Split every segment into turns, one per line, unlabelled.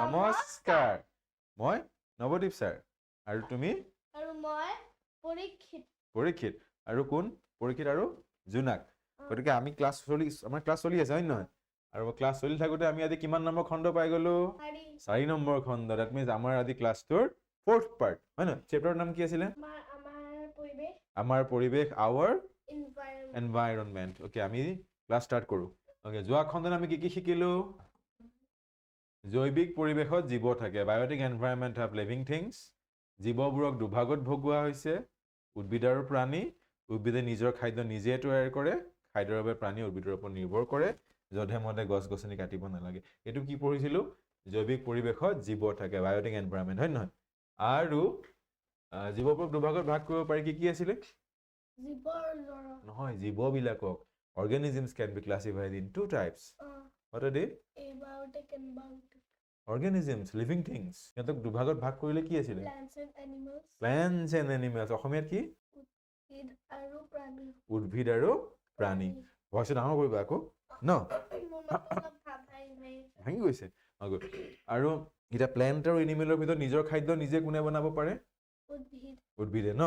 নমস্কাৰ মই নৱদীপ ছাৰ আৰু তুমি
আৰু মই পৰীক্ষিত
পৰীক্ষিত আৰু কোন পৰীক্ষিত আৰু জোনাক গতিকে আমি আমাৰ ক্লাছ চলি আছে হয় নহয় আৰু ক্লাছ চলি থাকোতে আমি আজি কিমান নম্বৰ খণ্ড পাই গলো 4 নম্বৰ খণ্ড দ্যাট মিন্স আমাৰ আজি ক্লাছটোৰ 4th পাৰ্ট হয় নহয় চেপ্টাৰৰ নাম কি আছিল আমাৰ পৰিবেশ আৱাৰ এনভাইৰনমেন্ট ওকে আমি ক্লাছ ষ্টাৰ্ট কৰো ওকে যোৱা খণ্ডত আমি কি শিকিলো জৈৱিক পৰিবেশত জীৱ থাকে biotic environment of living things জীৱবোৰক দুভাগত ভগোৱা হৈছে উদ্ভিদ আৰু প্ৰাণী উদ্ভিদে নিজৰ খাদ্য নিজে তৈয়াৰ কৰে খাদ্যৰ বাবে প্ৰাণী উদ্ভিদৰ ওপৰত নিৰ্ভৰ কৰে যধে মধে গছ-গছনি কাটিব নালাগে এটো কি পঢ়িছিলো জৈৱিক পৰিবেশত জীৱ থাকে বায়োটিক এনভাইৰনমেন্ট হয় নহয় আৰু জীৱবোৰক দুভাগত ভাগ কৰিব পাৰি কি আছিল নহয় জীৱবিলাকক organisms can be classified in two types what are they
abiotic and biotic
organisms living things সিহঁতক দুভাগত ভাগ কৰিলে কি আছিল plants and animals অসমীয়াত কি উদ্ভিদ আৰু প্ৰাণী ভইচটো ডাঙৰ কৰিবা আকৌ ন ভাঙি গৈছে আৰু এটা প্লান্ট আৰু এনিমেলৰ ভিতৰত নিজৰ খাদ্য নিজে কোনে বনাব পাৰে উদ্ভিদে ন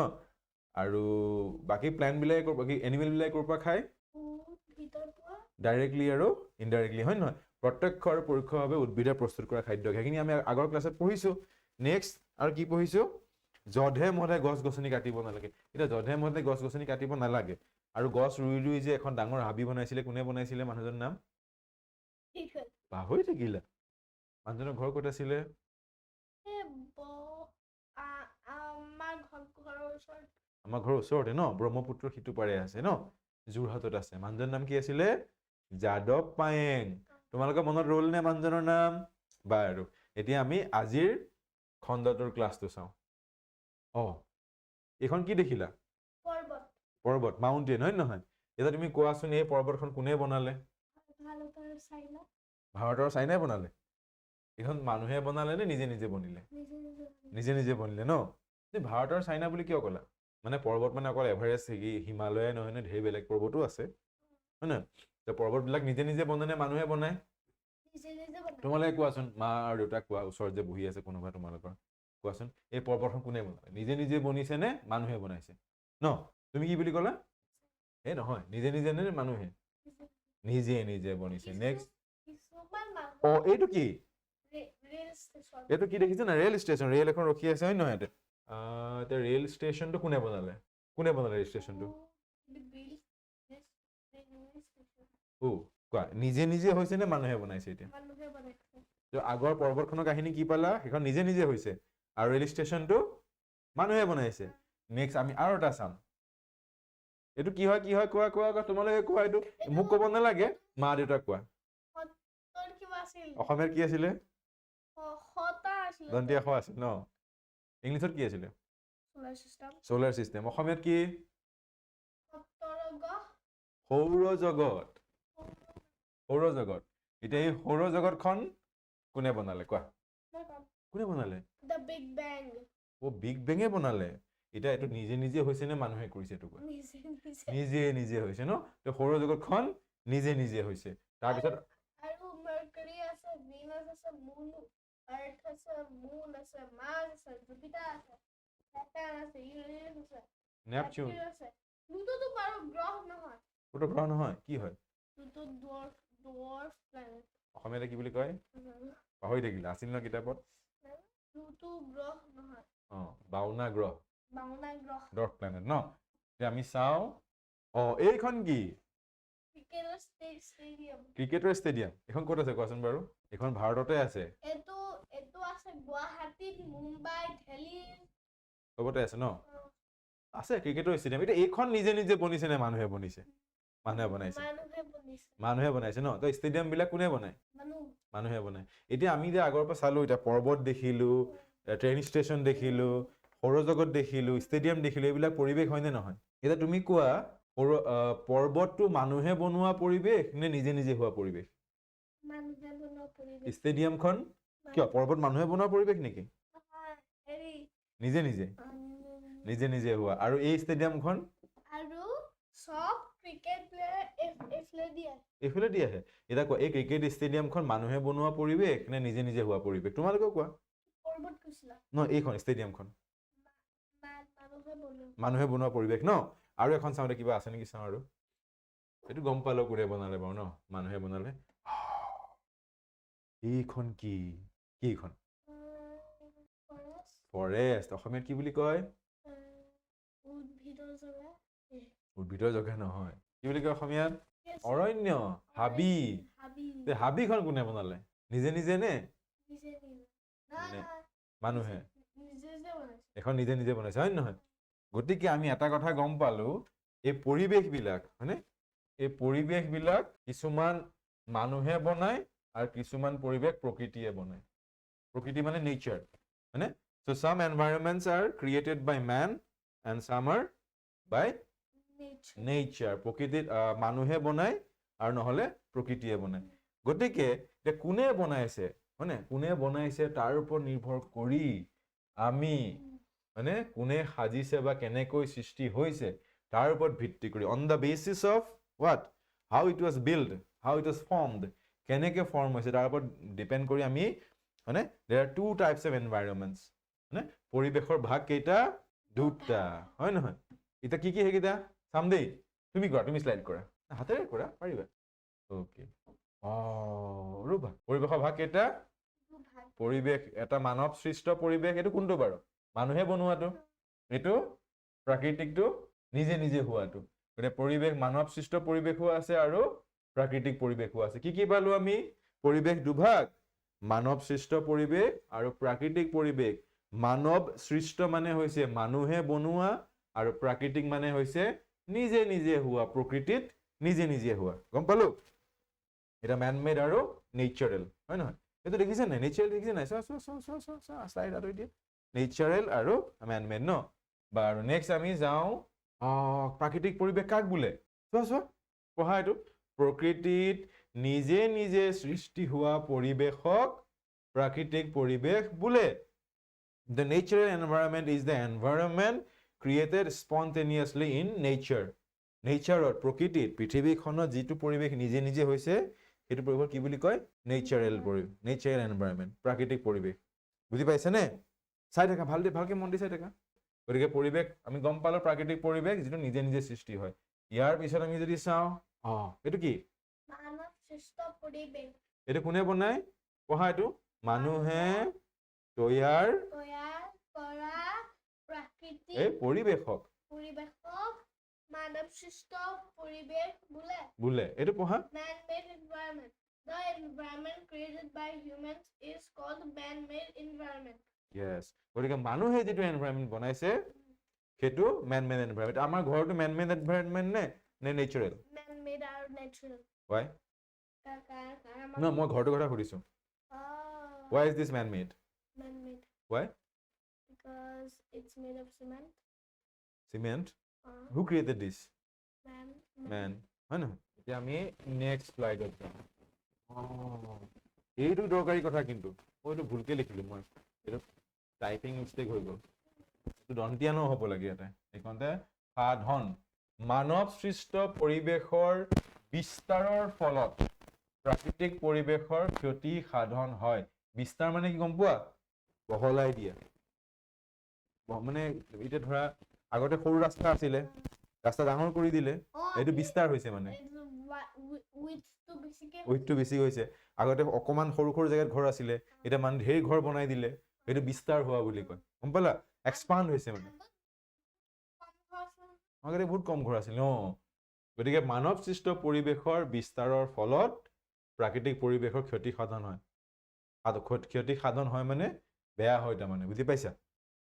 আৰু বাকি প্লান্ট বিলাক বাকি এনিমেল বিলাক ক'ৰ পৰা খায় ডাইৰেক্টলি আৰু ইনডাইৰেক্টলি হয় নহয় প্ৰত্যক্ষ আৰু পৰোক্ষভাৱে উদ্ভিদে প্ৰস্তুত কৰা খাদ্য সেইখিনি আমি আগৰ ক্লাছত পঢ়িছো নেক্সট আৰু কি পঢ়িছো যধে মধে গছ-গছনি কাটিব নালাগে এটা যধে মধে গছ-গছনি কাটিব নালাগে আৰু গছ ৰুই যে এখন ডাঙৰ হাবি বনাইছিলে কোনে বনাইছিলে মানুহজনৰ নাম পাহৰি থাকিলা মানুহজনৰ ঘৰ ক'ত আছিলে আমাৰ ঘৰৰ ওচৰতে ন ব্ৰহ্মপুত্ৰৰ সিটো পাৰে আছে ন যোৰহাটত আছে মানুহজনৰ নাম কি আছিলে যাদৱ পায়েং তোমালোকৰ মনত ৰল নে মানুহজনৰ নাম বাৰু এতিয়া আমি আজিৰ খণ্ডটোৰ ক্লাছটো চাওঁ এখন কি দেখিলা পৰ্বত মাউন্টেন হয় নহয় এটা তুমি কোৱাচোন এই পৰ্বতখন কোনে বনালে ভাৰতৰ চাইনাই বনালে এখন মানুহে বনালে নে নিজে নিজে বনিলে নিজে বনিলে ন ভাৰতৰ চাইনা বুলি কিয় ক'লা মানে পৰ্বত মানে অকল এভাৰেষ্ট হিমালয় নহয় নে ঢেৰ বেলেগ পৰ্বতো আছে হয় নহয় পৰ্বতবিলাক নিজে বনে নে মানুহে বনায় তোমালোকে কোৱাচোন মা আৰু দেউতা কোৱা ওচৰত যে বহি আছে কোনোবা তোমালোকৰ কোৱাচোন এই পৰ্বতখন কোনে বনালে নিজে বনিছে নে মানুহে বনাইছে ন তুমি কি বুলি ক'লা এই নহয় নিজে নে মানুহে নিজে বনিছে নেক্সট এইটো কি দেখিছে না ৰেল ষ্টেচন ৰেল এখন ৰখি আছে হয় নহয় এতিয়া ৰেল ষ্টেচনটো কোনে বনালে ৰেল ষ্টেচনটো কোৱা নিজে হৈছে নে মানুহে বনাইছে এতিয়া আগৰ পৰ্বতখনৰ কাহিনী কি পালা সেইখন নিজে হৈছে আৰু ৰেল ষ্টেচনটো মানুহে বনাইছে নেক্সট আমি আৰু এটা চাম এইটো কি হয় কোৱা তোমালোকে কোৱা এইটো মোক ক'ব নালাগে মা দেউতা কোৱা অসমীয়াত কি আছিলে দন্তীয়া খ আছিল ন ইংলিছত কি আছিলে সোলাৰ চিষ্টেম অসমীয়াত কি সৌৰজগত এতিয়া এই সৌৰজগতখন কোনে বনালে কোৱা কোনে বনালে বিগ বেঙে বনালে এতিয়া এইটো নিজে হৈছে নে মানুহে কৰিছে এইটো কোৱা নিজে হৈছে ন তো সৌৰজগতখন নিজে হৈছে তাৰপিছত
আৰু মাৰ্কাৰী আছে ভিনাছ আছে মুন আৰ্থ আছে মুন আছে মাৰ্স আছে জুপিটাৰ আছে স্যাটাৰ্ণ আছে ইউৰেনাছ আছে
নেপচুন
আছে প্লুটোটো বাৰু গ্ৰহ নহয়
প্লুটো গ্ৰহ নহয় কি হয়
প্লুটো ডুৱাৰ্ফ প্লেনেট
অসমীয়াতে কি বুলি কয় পাহৰি থাকিলা আছিল ন কিতাপত
প্লুটো গ্ৰহ নহয়
বাওনা গ্ৰহ ডৰ্ফ প্লেনেট ন এতিয়া আমি চাও এইখন কি ক্ৰিকেটৰ ষ্টেডিয়াম এখন ক'ত আছে কোৱাচোন বাৰু এখন ভাৰততে আছে
এটো আছে গুৱাহাটীত মুম্বাই দিল্লী
চবতে আছে ন আছে ক্ৰিকেটৰ ষ্টেডিয়াম এটা এইখন নিজে বনিছে নে মানুহে বনাইছে মানুহে বনাইছে ন তো ষ্টেডিয়াম বিলাক কোনে বনায় মানুহে বনায় এতিয়া আমি যে আগৰ পৰা চালো এতিয়া পৰ্বত দেখিলো ট্ৰেইন ষ্টেচন দেখিলো সৌৰজগত দেখিলো ষ্টেডিয়াম দেখিলো এইবিলাক পৰিৱেশ হয় নে নহয় এতিয়া তুমি কোৱা পৰ্বতটো মানুহে বনোৱা পৰিৱেশ নে নিজে হোৱা পৰিৱেশ ষ্টেডিয়ামখন কিয় পৰ্বত মানুহে বনোৱা পৰিৱেশ নেকি নিজে হোৱা আৰু এই ষ্টেডিয়ামখন
আৰু সব ক্ৰিকেট প্লেয়াৰ এফলে দিয়ে
এইফালে দি আহে এতিয়া কোৱা এই ক্ৰিকেট ষ্টেডিয়ামখন মানুহে বনোৱা পৰিৱেশ নে নিজে নিজে হোৱা পৰিৱেশ তোমালোকে কোৱা
পৰ্বত কৈছিলা
ন এইখন ষ্টেডিয়ামখন
মানুহে বনোৱা
মানুহে বনোৱা পৰিৱেশ ন আৰু এখন চাওঁতে কিবা আছে নেকি চাওঁ আৰু এইটো গম পালো কোনে বনালে বাৰু ন মানুহে বনালে এইখন কি কি এইখন
ফৰেষ্ট
ফৰেষ্ট অসমীয়াত কি বুলি কয়
উদ্ভিদৰ জগা
উদ্ভিদৰ জগা নহয় কি বুলি কয় অসমীয়াত
কি আছে?
অৰণ্য হাবি
হাবি
তে হাবিখন কোনে বনালে নিজে নিজে নে
নিজে নিজে
নে মানুহে
নিজে নিজে বনাইছে
এখন নিজে নিজে বনাইছে হয় নে নহয় গতিকে আমি এটা কথা গম পালো এই পৰিৱেশবিলাক হয়নে এই পৰিৱেশবিলাক কিছুমান মানুহে বনায় আৰু কিছুমান পৰিৱেশ প্ৰকৃতিয়ে বনায় প্ৰকৃতি মানে নেচাৰ হয়নে so some environments are created by man and some are by nature প্ৰকৃতিত মানুহে বনায় আৰু নহলে প্ৰকৃতিয়ে বনায় গতিকে এতিয়া কোনে বনাইছে হয়নে কোনে বনাইছে তাৰ ওপৰত নিৰ্ভৰ কৰি আমি মানে কোনে সাজিছে বা কেনেকৈ সৃষ্টি হৈছে তাৰ ওপৰত ভিত্তি কৰি on the basis of what how it was build how it was formed কেনেকৈ ফৰ্ম হৈছে তাৰ ওপৰত ডিপেণ্ড কৰি আমি মানে দেৰ আৰ টু টাইপছ অফ এনভাইৰনমেণ্টছ মানে পৰিৱেশৰ ভাগ কেইটা দুটা হয় নহয় এতিয়া কি সেইকেইটা চাম দেই তুমি কৰা তুমি শ্লাইড কৰা হাতেৰে কৰা পাৰিবা অ'কে ৰ'বা পৰিৱেশৰ ভাগ কেইটা পৰিৱেশ এটা মানৱ সৃষ্ট পৰিৱেশ এইটো কোনটো বাৰু মানুহে বনোৱাটো এইটো প্ৰাকৃতিকটো নিজে নিজে হোৱাটো গতিকে পৰিৱেশ মানৱ সৃষ্ট পৰিৱেশো আছে আৰু প্ৰাকৃতিক পৰিৱেশো আছে কি পালো আমি পৰিৱেশ দুভাগ মানৱ সৃষ্ট পৰিৱেশ আৰু প্ৰাকৃতিক পৰিৱেশ মানৱ সৃষ্ট মানে হৈছে মানুহে বনোৱা আৰু প্ৰাকৃতিক মানে হৈছে নিজে নিজে হোৱা প্ৰকৃতিত নিজে নিজে হোৱা গম পালো এটা ম্যান মেড আৰু নেচাৰেল হয় নহয় এইটো দেখিছে নাই নেচাৰেল দেখিছে নাই শ্লাইড আৰু এতিয়া নেচাৰেল আৰু ম্যান মেড ন বাৰু নেক্সট আমি যাওঁ প্ৰাকৃতিক পৰিৱেশ কাক বোলে চোৱা পঢ়া এইটো প্ৰকৃতিত নিজে নিজে সৃষ্টি হোৱা পৰিৱেশক প্ৰাকৃতিক পৰিৱেশ বোলে The natural environment is the environment created spontaneously in nature. নেচাৰত প্ৰকৃতিত পৃথিৱীখনত যিটো পৰিৱেশ নিজে নিজে হৈছে সেইটো পৰিৱেশ কি বুলি কয় নেচাৰেল পৰিৱেশ নেচাৰেল এনভাইৰনমেণ্ট প্ৰাকৃতিক পৰিৱেশ বুজি পাইছেনে চাই থাকা ভালকে মন দি চাই থাকা গতিকে পৰিৱেশ আমি গম পালো প্ৰাকৃতিক পৰিৱেশ যিটো নিজে নিজে সৃষ্টি হয় ইয়াৰ পিছত আমি যদি চাওঁ এইটো কি
মানৱ সৃষ্ট পৰিৱেশ
এইটো কোনে বনায় পঢ়া এইটো মানুহে তৈয়াৰ
কৰা প্ৰাকৃতিক
এই পৰিৱেশক
মানৱ সৃষ্ট পৰিৱেশ
বোলে এইটো পঢ়া
man-made environment. The environment created by humans is called man-made environment.
Yes. গতিকে মানুহে যিটো এনভাইৰনমেণ্ট বনাইছে সেইটো man made environment আমাৰ ঘৰটো man made environment নে নেচাৰেল
Man-made আৰু natural.
why no মই ঘৰটোৰ কথা সুধিছো why is this man made
Man-made.
why
Because it's made of
cement who created this man হয় নহয় এতিয়া আমি নেক্সট স্লাইডত যাম এইটো দৰকাৰী কথা কিন্তু মই এইটো ভুলকে লিখিলো মই এইটো টাইপিং মিষ্টেক হৈ গ'ল এইটো দন্তীয়া হ'ব লাগে ইয়াতে এইখনতে সাধন মানৱ সৃষ্ট পৰিৱেশৰ বিস্তাৰৰ ফলত প্ৰাকৃতিক পৰিৱেশৰ ক্ষতি সাধন হয় বিস্তাৰ মানে কি গম পোৱা বহলাই দিয়া মানে এতিয়া ধৰা আগতে সৰু ৰাস্তা আছিলে ৰাস্তা ডাঙৰ কৰি দিলে এইটো বিস্তাৰ হৈছে মানে উইথটো বেছি হৈছে আগতে অকমান সৰু সৰু জেগাত ঘৰ আছিলে এতিয়া মানে ঢেৰ ঘৰ বনাই দিলে এইটো বিস্তাৰ হোৱা বুলি কয় গম পালা এক্সপাণ্ড হৈছে মানে আগতে বহুত কম ঘৰ আছিল গতিকে মানৱ সৃষ্ট পৰিৱেশৰ বিস্তাৰৰ ফলত প্ৰাকৃতিক পৰিৱেশৰ ক্ষতি সাধন হয় ক্ষতি সাধন হয় মানে বেয়া হয় তাৰমানে বুজি পাইছা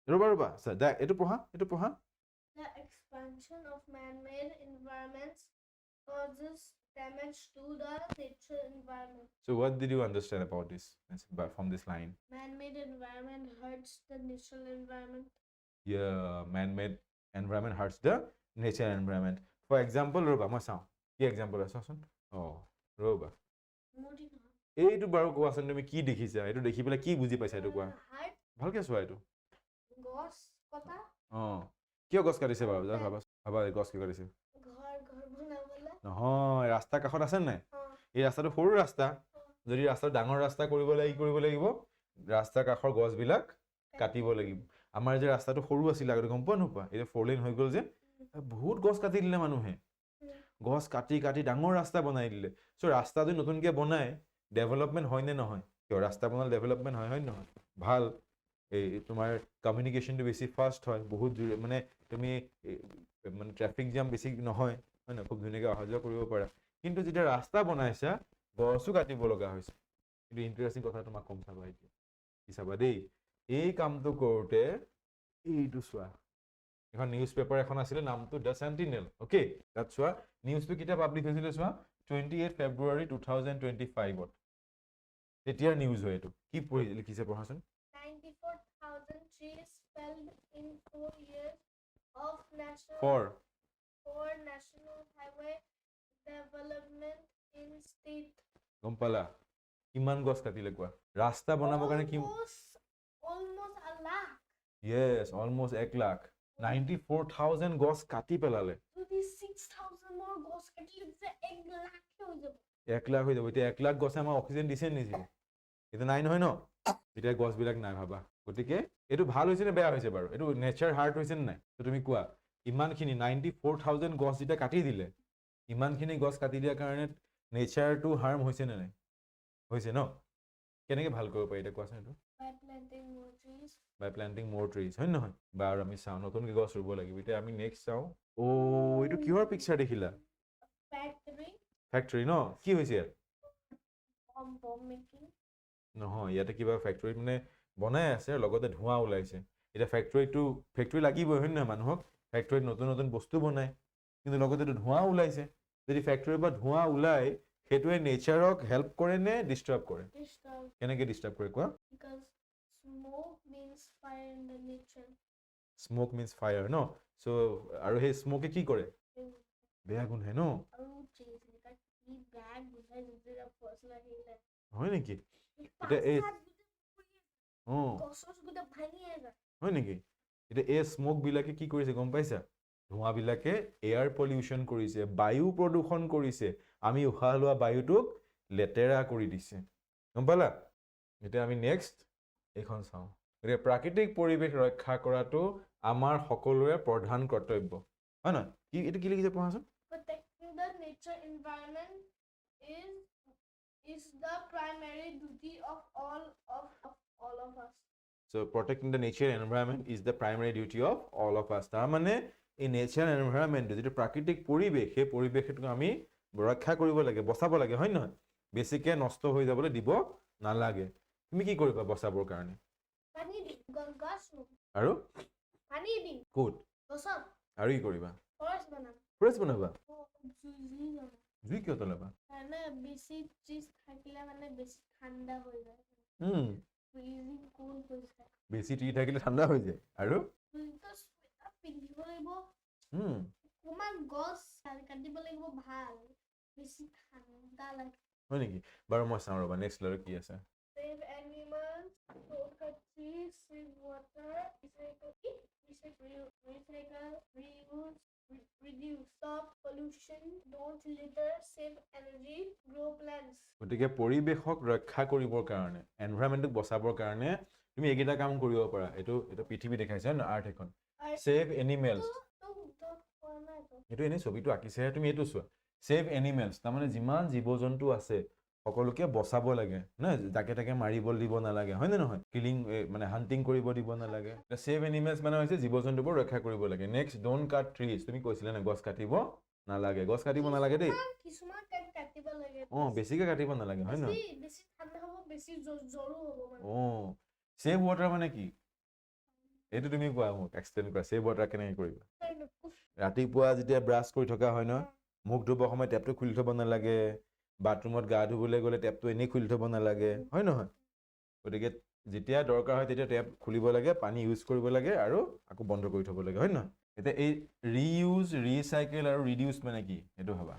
ৰবা এইটো পঢ়া
The expansion of man-made environments causes damage to the natural environment.
So what did you understand about this from this line?
Man-made environment hurts the natural environment.
Yeah, man-made environment hurts the natural environment. For example, roba মই চাওঁ কি example আছে চোৱাচোন ৰবা এইটো বাৰু কোৱাচোন তুমি কি দেখিছা এইটো দেখি পেলাই কি বুজি পাইছা এইটো কোৱা ভালকে চোৱা এইটো
গছ কটা
কিয় গছ কাটিছে বাৰু ভাবা গছ কিয় কাটিছে
ঘৰ বনাব
নহয় ৰাস্তা কাষত আছে নাই এই ৰাস্তাটো সৰু ৰাস্তা যদি ৰাস্তা ডাঙৰ ৰাস্তা কৰিব লাগিব ৰাস্তাৰ কাষৰ গছবিলাক কাটিব লাগিব আমাৰ যে ৰাস্তাটো সৰু আছিল আগতে গম পোৱা নোপোৱা এতিয়া 4 লেন হৈ গ'ল যে বহুত গছ কাটি দিলে মানুহে গছ কাটি কাটি ডাঙৰ ৰাস্তা বনাই দিলে চ' ৰাস্তা যদি নতুনকে বনাই ডেভেলপমেণ্ট হয় নে নহয় কিয় ৰাস্তা বনালে ডেভেলপমেণ্ট হয় নহয় ভাল এই তোমাৰ কমিউনিকেশ্যনটো বেছি ফাষ্ট হয় বহুত মানে তুমি মানে ট্ৰেফিক জাম বেছি নহয় হয় নহয় খুব ধুনীয়াকৈ অহা যোৱা কৰিব পাৰা কিন্তু যেতিয়া ৰাস্তা বনাইছা গছো কাটিব লগা হৈছে কিন্তু ইণ্টাৰেষ্টিং কথা তোমাক কম চাবা এতিয়া কি চাবা দেই এই কামটো কৰোঁতে এইটো চোৱা এখন নিউজ পেপাৰ এখন আছিলে নামটো দ্য চেণ্টিনেল অ'কে তাত চোৱা নিউজটো কেতিয়া পাব্লিছ হৈছিলে চোৱা 28 ফেব্ৰুৱাৰী 2025 তেতিয়াৰ নিউজ হয় এইটো কি পঢ়ি লিখিছে পঢ়াচোন
94,000 trees felled in 4 years of
For
national highway development in state.
গম পালা কিমান গছ কাটিলে কোৱা ৰাস্তা বনাবৰ কাৰণে কি
Almost a lakh.
Yes almost 1 lakh 94,000 গছ কাটি পেলালে
36,000 more গছ কাটিলে যে 1 লাখ হৈ যাব
1 লাখ হৈ যাব এতিয়া 1 লাখ গছে আমাৰ অক্সিজেন দিছে নিদিয়ে এতিয়া নাই নহয় ন এতিয়া গছবিলাক নাই ভাবা গতিকে এইটো ভাল হৈছে নে বেয়া হৈছে বাৰু এইটো নেচাৰ হাৰ্ট হৈছে নে নাই তো তুমি কোৱা ইমানখিনি 94,000 গছ যেতিয়া কাটি দিলে ইমানখিনি গছ কাটি দিয়াৰ কাৰণে নেচাৰটো হাৰ্ম হৈছে নে নাই হৈছে ন কেনেকৈ ভাল কৰিব পাৰি এতিয়া কোৱাচোন এইটো
by planting more trees.
হয় নহয় বাৰু আমি চাওঁ নতুনকৈ গছ ৰুব লাগিব এতিয়া আমি নেক্সট চাওঁ এইটো কিহৰ পিকচাৰ দেখিলা ফেক্টৰী ন কি হৈছে ইয়াত
Bomb making.
নহয় ইয়াতে কিবা ফেক্টৰীত মানে বনাই আছে আৰু লগতে ধোঁৱা ওলাইছে এতিয়া ফেক্টৰী লাগিবই হয় নহয় মানুহক ফেক্টৰীত নতুন নতুন বস্তু বনায় কিন্তু লগতে ধোঁৱা ওলাইছে যদি ফেক্টৰীৰ পৰা ধোঁৱা ওলাই সেইটোৱে নেচাৰক হেল্প কৰে নে ডিষ্টাৰ্ব কৰে কেনেকৈ ডিষ্টাৰ্ব কৰে কোৱা
Because smoke means fire in the nature.
Smoke means fire no so' আৰু সেই স্মকে কি কৰে বেয়া গোন্ধাই ন হয় নেকি এতিয়া এই হয় নেকি এতিয়া এই স্মকবিলাকে কি কৰিছে গম পাইছা ধোঁৱাবিলাকে এয়াৰ পলিউশ্যন কৰিছে বায়ু প্ৰদূষণ কৰিছে আমি উশাহ লোৱা বায়ুটোক লেতেৰা কৰি দিছে গম পালা এতিয়া আমি নেক্সট এইখন চাওঁ গতিকে প্ৰাকৃতিক পৰিৱেশ ৰক্ষা কৰাটো আমাৰ সকলোৰে প্ৰধান কৰ্তব্য হয় নহয় কি এইটো কি লিখিছে পঢ়াচোন
Protecting the nature environment is the primary duty of all of us.
So protecting the nature and environment is the primary duty of all of us. তাৰ মানে এই নেচাৰ এণ্ড এনভাইৰনমেণ্টটো যিটো প্ৰাকৃতিক পৰিৱেশ সেই পৰিৱেশটো আমি ৰক্ষা কৰিব লাগে বচাব লাগে হয় নহয় বেছিকৈ নষ্ট হৈ যাবলৈ দিব নালাগে তুমি কি কৰিবা বচাবৰ কাৰণে আৰু ক'ত আৰু কি কৰিবা ফৰেষ্ট বনাবা জুই কিয় জ্বলাবা
বেছি ট্ৰিজ থাকিলে মানে বেছি ঠাণ্ডা হৈ যায়
বেছি ট্ৰি থাকিলে ঠাণ্ডা হৈ যায় আৰু
পিন্ধিব লাগিব অকমান গছ কাটিব লাগিব ভাল বেছি ঠাণ্ডা লাগে
হয় নেকি বাৰু মই চাওঁ ৰ'বা নেক্সট আৰু কি আছে
Save animals, don't cut trees, save water, recycle, reuse, reduce, stop pollution, don't litter, save energy, grow plants.
গতিকে পৰিৱেশক ৰক্ষা কৰিবৰ কাৰণে এনভাইৰনমেণ্টক বচাবৰ কাৰণে তুমি এইকেইটা কাম কৰিব পাৰা এইটো পৃথিৱী দেখাইছে ন আৰ্ট এখন ছেভ এনিমেলছ এইটো এনেই ছবিটো আঁকিছেহে তুমি এইটো চোৱা ছেভ এনিমেলছ তাৰমানে যিমান জীৱ জন্তু আছে সকলোকে বচাব লাগে না যাকে তাকে মাৰিব দিব নালাগে হয় নে নহয় কিলিং মানে হাণ্টিং কৰিব দিব নালাগে ছেভ এনিমেলছ মানে হৈছে জীৱ জন্তুবোৰ ৰক্ষা কৰিব লাগে নেক্সট ডোন্ট কাট ট্ৰিজ তুমি কৈছিলা নে গছ কাটিব নালাগে গছ কাটিব নালাগে দেই
কিছুমান কাটিব লাগে
বেছিকৈ কাটিব নালাগে হয় নহয়
বেছি ঠাণ্ডা হ'ব বেছি জ্বৰো হ'ব মানে
ছেভ ৱাটাৰ মানে কি এইটো তুমি কোৱা মোক এক্সপ্লেইন কৰা ছেভ ৱাটাৰ কেনেকৈ কৰিবা ৰাতিপুৱা যেতিয়া ব্ৰাছ কৰি থকা হয় ন মুখ ধুবৰ সময়ত টেপটো খুলি থ'ব নালাগে বাথৰুমত গা ধুবলৈ গ'লে টেপটো এনেই খুলি থ'ব নালাগে হয় নহয় গতিকে যেতিয়া দৰকাৰ হয় তেতিয়া টেপ খুলিব লাগে পানী ইউজ কৰিব লাগে আৰু আকৌ বন্ধ কৰি থ'ব লাগে হয় নহয় এতিয়া এই ৰিইউজ ৰিচাইকেল আৰু ৰিডিউচ মানে কি সেইটো ভাবা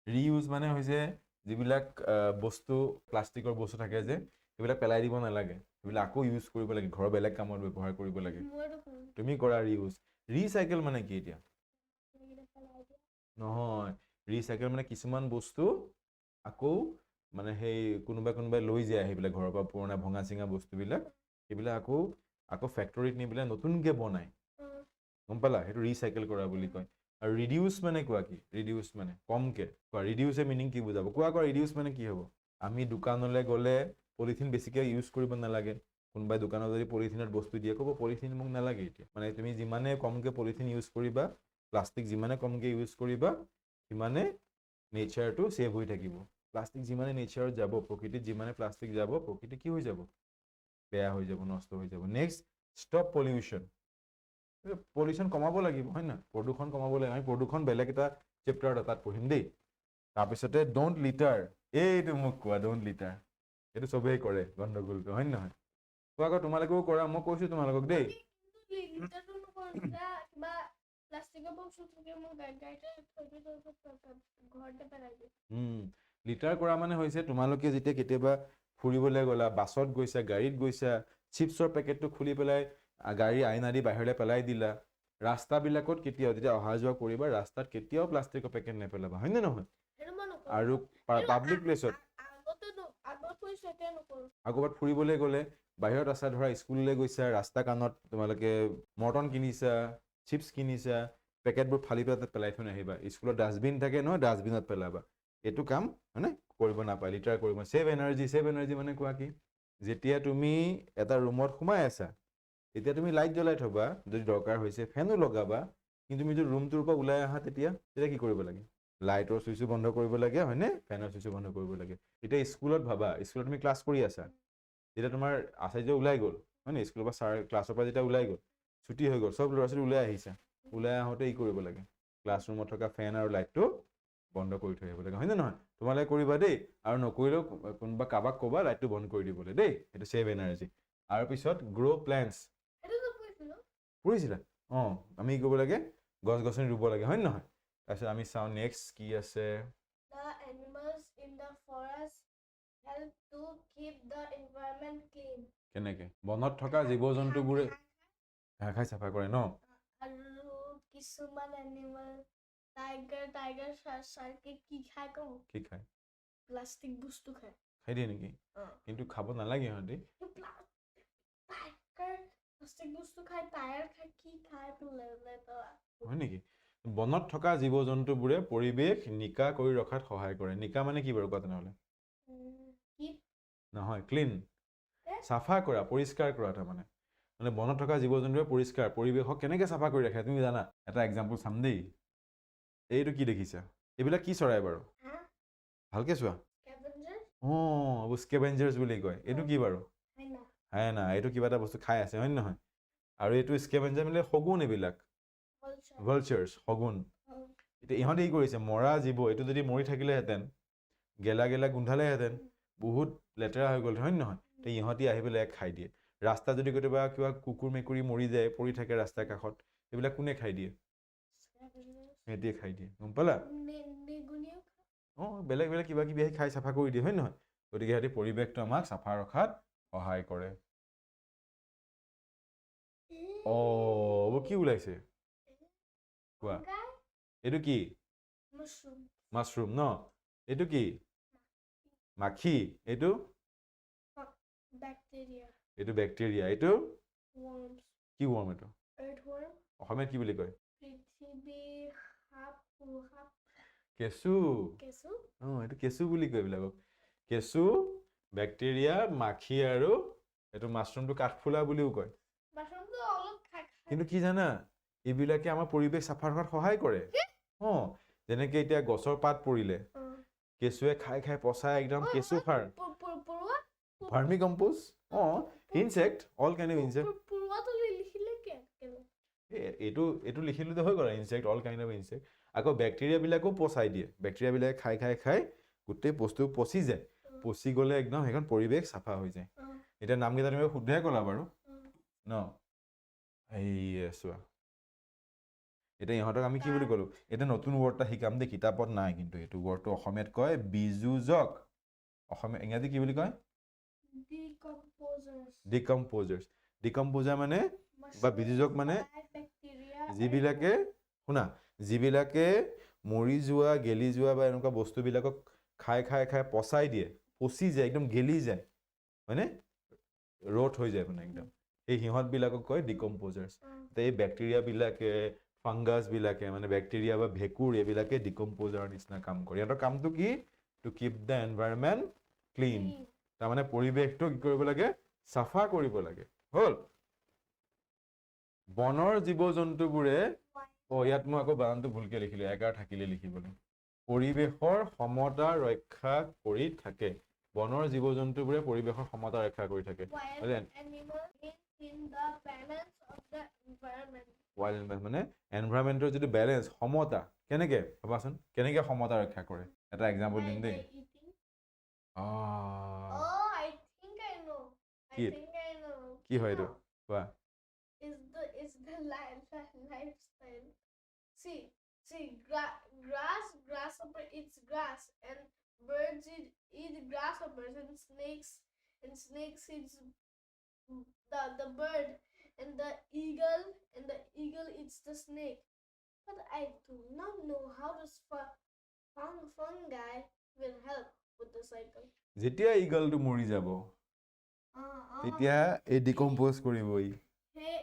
ৰিইউজ মানে হৈছে যিবিলাক বস্তু প্লাষ্টিকৰ বস্তু থাকে যে সেইবিলাক পেলাই দিব নালাগে সেইবিলাক আকৌ ইউজ কৰিব লাগে ঘৰৰ বেলেগ কামত ব্যৱহাৰ কৰিব লাগে তুমি কৰা ৰিইউজ ৰিচাইকেল মানে কি এতিয়া নহয় ৰিচাইকেল মানে কিছুমান বস্তু আকৌ মানে সেই কোনোবাই লৈ যায় আহি পেলাই ঘৰৰ পৰা পুৰণা ভঙা চিঙা বস্তুবিলাক সেইবিলাক আকৌ ফেক্টৰীত নি পেলাই নতুনকৈ বনায় গম পালা সেইটো ৰিচাইকেল কৰা বুলি কয় আৰু ৰিডিউচ মানে কোৱা কি ৰিডিউচ মানে কমকে কোৱা ৰিডিউচে মিনিং কি বুজাব কোৱা ৰিডিউচ মানে কি হ'ব আমি দোকানলৈ গ'লে পলিথিন বেছিকৈ ইউজ কৰিব নালাগে কোনোবাই দোকানত যদি পলিথিনত বস্তু দিয়ে ক'ব পলিথিন মোক নালাগে এতিয়া মানে তুমি যিমানে কমকৈ পলিথিন ইউজ কৰিবা প্লাষ্টিক যিমানে কমকৈ ইউজ কৰিবা সিমানে নেচাৰটো ছেভ হৈ থাকিব প্লাষ্টিক যিমানে নেচাৰত যাব প্ৰকৃতিত যিমানে প্লাষ্টিক যাব প্ৰকৃতি কি হৈ যাব বেয়া হৈ যাব নষ্ট হৈ যাব নেক্সট ষ্টপ পলিউশ্যন কমাব লাগিব হয় না প্ৰদূষণ কমাব লাগিব আমি প্ৰদূষণ বেলেগ এটা চেপ্টাৰত তাত পঢ়িম দেই তাৰপিছতে ডোণ্ট লিটাৰ এইটো মোক কোৱা ডোণ্ট লিটাৰ এইটো চবেই কৰে গণ্ডগোলটো হয় নহয় কোৱা আকৌ তোমালোকেও কৰা মই কৈছোঁ তোমালোকক দেই লিটাৰ কৰা মানে হৈছে তোমালোকে যেতিয়া কেতিয়াবা ফুৰিবলৈ গ'লা বাছত গৈছা গাড়ীত গৈছা চিপছৰ পেকেটটো খুলি পেলাই গাড়ী আইনা দি বাহিৰলৈ পেলাই দিলা ৰাস্তাবিলাকত কেতিয়াও যেতিয়া অহা যোৱা কৰিবা ৰাস্তাত কেতিয়াও প্লাষ্টিকৰ পেকেট নেপেলাবা হয়নে নহয় আৰু পাব্লিক প্লেচত আগত ফুৰিবলৈ গ'লে বাহিৰত আছা ধৰা স্কুললৈ গৈছা ৰাস্তা কাণত তোমালোকে মৰ্টন কিনিছা চিপছ কিনিছা পেকেটবোৰ ফালি পেলাই তাত পেলাই থৈ নাহিবা স্কুলত ডাষ্টবিন থাকে নহয় ডাষ্টবিনত পেলাবা এইটো কাম হয়নে কৰিব নাপায় লিটাৰ কৰিব ছেভ এনাৰ্জি মানে কোৱা কি যেতিয়া তুমি এটা ৰুমত সোমাই আছা তেতিয়া তুমি লাইট জ্বলাই থবা যদি দৰকাৰ হৈছে ফেনো লগাবা কিন্তু তুমি যদি ৰুমটোৰ পৰা ওলাই আহা তেতিয়া কি কৰিব লাগে লাইটৰ চুইচো বন্ধ কৰিব লাগে হয়নে ফেনৰ চুইচো বন্ধ কৰিব লাগে এতিয়া স্কুলত ভাবা স্কুলত তুমি ক্লাছ কৰি আছা যেতিয়া তোমাৰ আচাৰ্য ওলাই গ'ল হয়নে স্কুলৰ পৰা ক্লাছৰ পৰা যেতিয়া ওলাই গ'ল ছুটি হৈ গ'ল চব ল'ৰা ছোৱালী ওলাই আহিছা ওলাই আহোঁতে কৰিব লাগে ক্লাছৰুমত থকা ফেন আৰু লাইটটো বন্ধ কৰি থৈ আহিব লাগে হয়নে নহয় তোমালোকে কৰিবা দেই আৰু নকৰিলেও কোনোবা কাৰোবাক ক'বা লাইটটো বন্ধ কৰি দিবলৈ দেই সেইটো ছেভ এনাৰ্জি আৰু পিছত গ্ৰ' প্লেণ্টছ পঢ়িছিলা আমি কি কৰিব লাগে গছ গছনি ৰুব লাগে হয় নহয় তাৰপিছত আমি চাওঁ নেক্সট কি আছে কেনেকে বনত থকা জীৱ জন্তুবোৰে ঘাঁহ খাই চাফা কৰে ন
কিছুমান এনিমেল টাইগাৰ শাৰ্কে কি খায় প্লাষ্টিক বস্তু খায়
খাই দিয়ে নেকি কিন্তু খাব নালাগে সিহঁতি হয় নেকি বনত থকা জীৱ জন্তুবোৰে পৰিৱেশ নিকা কৰি ৰখাত সহায় কৰে নিকা মানে কি বাৰু কোৱা তেনেহ'লে নহয় ক্লিন চাফা কৰা পৰিষ্কাৰ কৰা তাৰমানে মানে বনত থকা জীৱ জন্তুৱে পৰিৱেশক কেনেকৈ চাফা কৰি ৰাখে তুমি জানা এটা এক্সাম্পল চাম দেই এইটো কি দেখিছা এইবিলাক কি চৰাই বাৰু ভালকৈ চোৱা স্কেভেঞ্জাৰ্ছ বুলি কয় এইটো কি বাৰু হায়েনা এইটো কিবা এটা বস্তু খাই আছে হয় নহয় আৰু এইটো স্কেভেঞ্জাৰ মানে শগুন এইবিলাক ভালচাৰ্ছ শগুন এতিয়া ইহঁতে কি কৰিছে মৰা জীৱ এইটো যদি মৰি থাকিলেহেঁতেন গেলা গোন্ধালেহেঁতেন বহুত লেতেৰা হৈ গ'ল হয় নহয় এতিয়া ইহঁতি আহি পেলাই খাই দিয়ে ৰাস্তা যদি কেতিয়াবা কিবা কুকুৰ মেকুৰী মৰি যায় পৰি থাকে ৰাস্তাৰ কাষত এইবিলাক কোনে খাই দিয়ে সিহঁতিয়ে খাই দিয়ে গম পালা বেলেগ কিবা কিবি আহি খাই চাফা কৰি দিয়ে হয় নহয় গতিকে সিহঁতি পৰিৱেশটো আমাক চাফা ৰখাত সহায় কৰে কি ওলাইছে কোৱা এইটো কি মাছৰুম ন এইটো কি মাখি এইটো বেক্টেৰিয়া এইটো কি ৱৰ্ম এইটো অসমীয়াত কি বুলি কয় কেঁচু এইটো কেঁচু বুলি কয় এইবিলাকক কেঁচু বেক্টেৰিয়া মাখি আৰু এইটো মাছৰুমটো কাঠফুলা বুলিও কয় কিন্তু কি জানা এইবিলাকে আমাৰ পৰিৱেশ চাফা ৰখাত সহায় কৰে যেনেকে এতিয়া গছৰ পাত পৰিলে কেঁচুৱে খাই পচাই একদম কেঁচু সাৰ vermicompost insect all kind of insect এইটো লিখিলেতো হৈ গ'ল insect all kind of insect আকৌ বেক্টেৰিয়াবিলাকো পচাই দিয়ে বেক্টেৰিয়াবিলাকে খাই গোটেই বস্তু পচি যায় পচি গ'লে একদম সেইখন পৰিৱেশ চাফা হৈ যায় এতিয়া নামকেইটা তুমি শুদ্ধহে ক'লা বাৰু ন চোৱা এতিয়া ইহঁতক আমি কি বুলি ক'লো এতিয়া নতুন ৱৰ্ড এটা শিকাম দেই কিতাপত নাই কিন্তু এইটো ৱৰ্ডটো অসমীয়াত কয় বিজুজক অসমীয়া ইংৰাজী কি বুলি কয় ডিকম্প'জাৰ মানে বা বিজুজক মানে যিবিলাকে মৰি যোৱা গেলি যোৱা বা এনেকুৱা বস্তুবিলাকক খাই খাই খাই পচাই দিয়ে, পচি যায়, একদম গেলি যায়, হয়নে? ৰট হৈ যায় মানে একদম। এই সিহঁতবিলাকক কয় ডিকম্প'জাৰ্ছ। এই বেক্টেৰিয়াবিলাকে, ফাংগাছবিলাকে, মানে বেক্টেৰিয়া বা ভেঁকুৰ এইবিলাকে ডিকম্প'জাৰৰ নিচিনা কাম কৰে। সিহঁতৰ কামটো কি? To keep the environment clean. তাৰমানে পৰিৱেশটো কি কৰিব লাগে? চাফা কৰিব লাগে। হ'ল? বনৰ জীৱ জন্তুবোৰে, ইয়াত মই আকৌ বানানটো ভুলকে লিখিলো, এগাৰ থাকিলে লিখিবলৈ। পৰিৱেশৰ সমতা ৰক্ষা কৰি থাকে। বনৰ জীৱ জন্তুবোৰে পৰিৱেশৰ সমতা ৰক্ষা কৰি থাকে।
Wild animals in the balance of the environment.
Wild animal মানে এনভাইৰনমেণ্টৰ যিটো বেলেঞ্চ, সমতা, কেনেকে ভাবাচোন, কেনেকে সমতা ৰক্ষা কৰে? এটা এক্সাম্পল দিম দেই।
By eating.
আহ,
Oh, I think I know.
কি? কি হয় এইটো? কোৱা।
Is the lifestyle. See, grasshopper eats grass, and birds eat grasshoppers, and snakes eats the bird, and the eagle eats the snake. But I do not know how this fungi will help with the cycle.
যেতিয়া ইগলটো মৰি যাব তেতিয়া এই decompose কৰিব, ই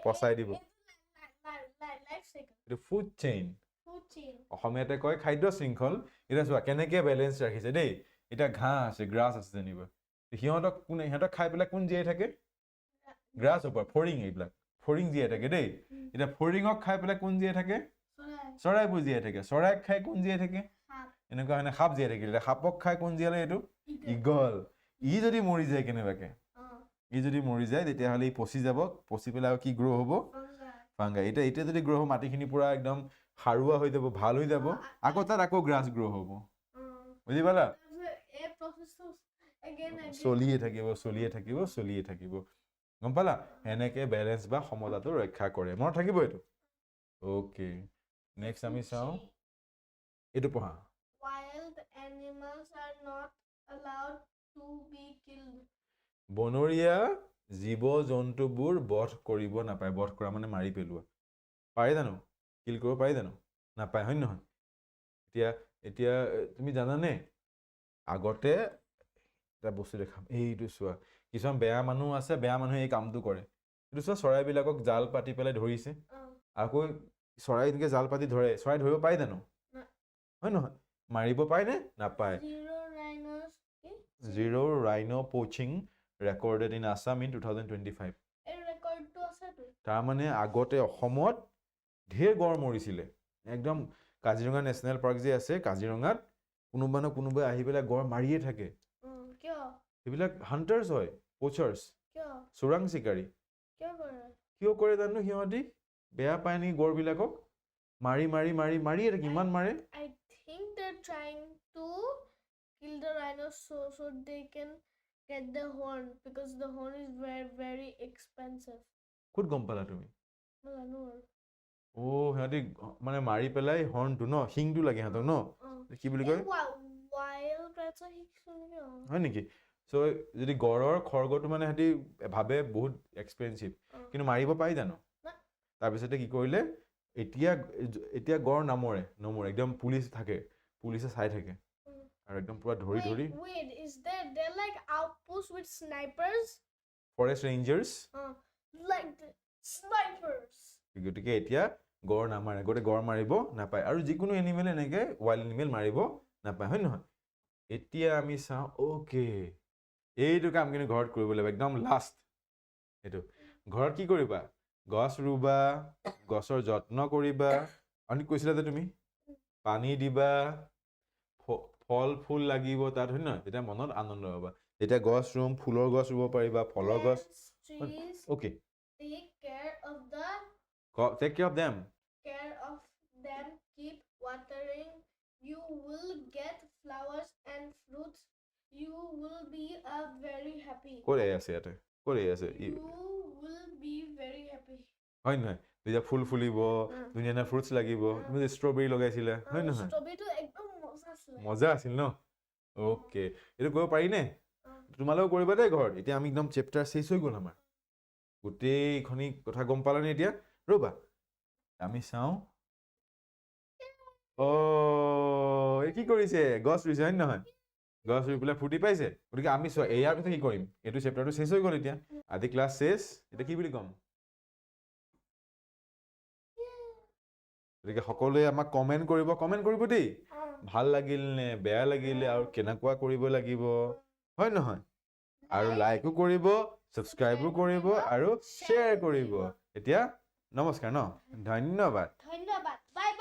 পচাই দিব।
Life cycle.
এইটো food chain.
Food chain.
অসমীয়াতে কয় খাদ্য শৃংখল। এতিয়া চোৱা কেনেকে বেলেঞ্চ ৰাখিছে দেই। এতিয়া ঘাঁহ আছে, গ্ৰাছ আছে যেনিবা, সিহঁতক খাই পেলাই কোন জীয়াই থাকে? গ্ৰাছ হপাৰ, ফৰিং, এইবিলাক ফৰিং জীয়াই থাকে দেই। এতিয়া ফৰিঙক খাই পেলাই কোন জীয়াই থাকে? চৰাইবোৰ জীয়াই থাকে। চৰাইক খাই কোন জীয়াই থাকে? এনেকুৱা হয় সাপ জীয়াই থাকিলে। এতিয়া সাপক খাই কোন জীয়ালে? এইটো ইগল। ই যদি মৰি যায় কেনেবাকে, তেতিয়াহ'লে ই পচি যাব, পচি পেলাই আৰু কি গ্ৰ' হ'ব? ফাংগাই। এতিয়া যদি গ্ৰ' হ'ব, মাটিখিনি পুৰা একদম সাৰুৱা হৈ যাব, ভাল হৈ যাব, আকৌ তাত আকৌ গ্ৰাছ গ্ৰ' হ'ব। বুজি পালা? চলিয়ে থাকিব। গম পালা? সেনেকে বেলেঞ্চ বা সমতাটো ৰক্ষা কৰে। মনত থাকিব এইটো। অ'কে, নেক্সট আমি চাওঁ, এইটো পঢ়া।
Wild animals are not allowed to be killed.
বনৰীয়া জীৱ জন্তুবোৰ বধ কৰিব নাপায়। বধ কৰা মানে মাৰি পেলোৱা। পাৰে জানো? কিল কৰিব পাৰি জানো? নাপায়, হয় নহয়? এতিয়া তুমি জানানে, আগতে এটা বস্তু দেখাম, এইটো চোৱা, কিছুমান বেয়া মানুহ আছে, বেয়া মানুহে এই কামটো কৰে। এইটো চোৱা, চৰাইবিলাকক জাল পাতি পেলাই ধৰিছে, আকৌ চৰাই এনেকৈ জাল পাতি ধৰে, চৰাই ধৰিব পাৰি জানো? হয় নহয়? মাৰিব পায়নে? নাপায়। Zero rhino poaching recorded in Assam in 2025. তাৰমানে আগতে অসমত ঢেৰ গড় মৰিছিলে। একদম কাজিৰঙা নেশ্যনেল পাৰ্ক যে আছে, কাজিৰঙাত কোনোবাই আহি পেলাই গড় মাৰিয়ে থাকে। সেইবিলাক হাণ্টাৰ্ছ হয়, পোচাৰ্ছ, চোৰাং চিকাৰী। কিয় কৰে জানো সিহঁতি? বেয়া পায় নেকি গড়বিলাকক? মাৰিয়ে থাকে, ইমান মাৰে।
I think they're trying to kill the rhinos so they can get the horn, because the horn is very, very expensive.
ক'ত গম পালা তুমি?
No.
সিহঁতি মানে মাৰি পেলাই হৰ্ণটো ন, শিংটো লাগে সিহঁতক ন, কি বুলি কয়? হয় নেকি? চ' যদি গড়ৰ খৰ্গটো মানে সিহঁতি ভাবে বহুত এক্সপেঞ্চিভ, কিন্তু মাৰিব পাৰি জানো? তাৰপিছতে কি কৰিলে, এতিয়া গড় নমৰে, একদম পুলিচ থাকে, পুলিচে চাই থাকে আৰু একদম পুৰা ধৰি
Wait, is there like outposts with snipers?
Forest Rangers.
Like the snipers.
গতিকে এতিয়া গড় নামাৰে, গড় মাৰিব নাপায়, আৰু যিকোনো এনিমেল এনেকে ৱাইল্ড এনিমেল মাৰিব নাপায়, হয় নহয়? এতিয়া আমি চাওঁ, অ'কে, এইটো কাম কিন্তু ঘৰত কৰিব লাগিব, একদম লাষ্ট। এইটো ঘৰত কি কৰিবা? গছ ৰুবা, গছৰ যত্ন কৰিবা, আমি কৈছিলা যে তুমি পানী দিবা, ফল ফুল লাগিব তাত, হয় নহয়? তেতিয়া মনত আনন্দ পাবা। যেতিয়া গছ ৰুম, ফুলৰ গছ ৰুব পাৰিবা, ফলৰ গছ। Okay,
Take care of them. Keep watering. You will get flowers and fruits. You will be very happy.
ক'ত আছে ইয়াতে? ক'ত আছে?
You will be very happy.
হয় নহয়? যেতিয়া ফুল ফুলিব, ধুনীয়া ধুনীয়া ফ্ৰুটছ লাগিব, তুমি যে ষ্ট্ৰবেৰী লগাইছিলা, হয় নহয়?
ষ্ট্ৰবেৰীটো একদম
মজা আছিল ন? অ'কে, এইটো কৰিব পাৰি নে? তোমালোকেও কৰিবা দেই ঘৰত। এতিয়া আমি একদম চেপ্টাৰ চেছ হৈ গ'ল আমাৰ। গোটেইখনি কথা গম পালানে এতিয়া? ৰ'বা আমি চাওঁ, এই কি কৰিছে গছ ৰুইছে হয় নে নহয় গছ ৰুই পেলাই ফূৰ্তি পাইছে গতিকে আমি ইয়াৰ পিছত কি কৰিম এইটো চেপ্টাৰটো চেছ হৈ গ'ল এতিয়া আজি ক্লাছ চেছ এতিয়া কি বুলি ক'ম গতিকে সকলোৱে আমাক কমেণ্ট কৰিব দেই ভাল লাগিল নে বেয়া লাগিলে আৰু কেনেকুৱা কৰিব লাগিব হয় নহয় আৰু লাইকো কৰিব ছাবস্ক্ৰাইবো কৰিব আৰু শ্বেয়াৰ কৰিব এতিয়া নমস্কাৰ ন ধন্যবাদ
ধন্যবাদ বাই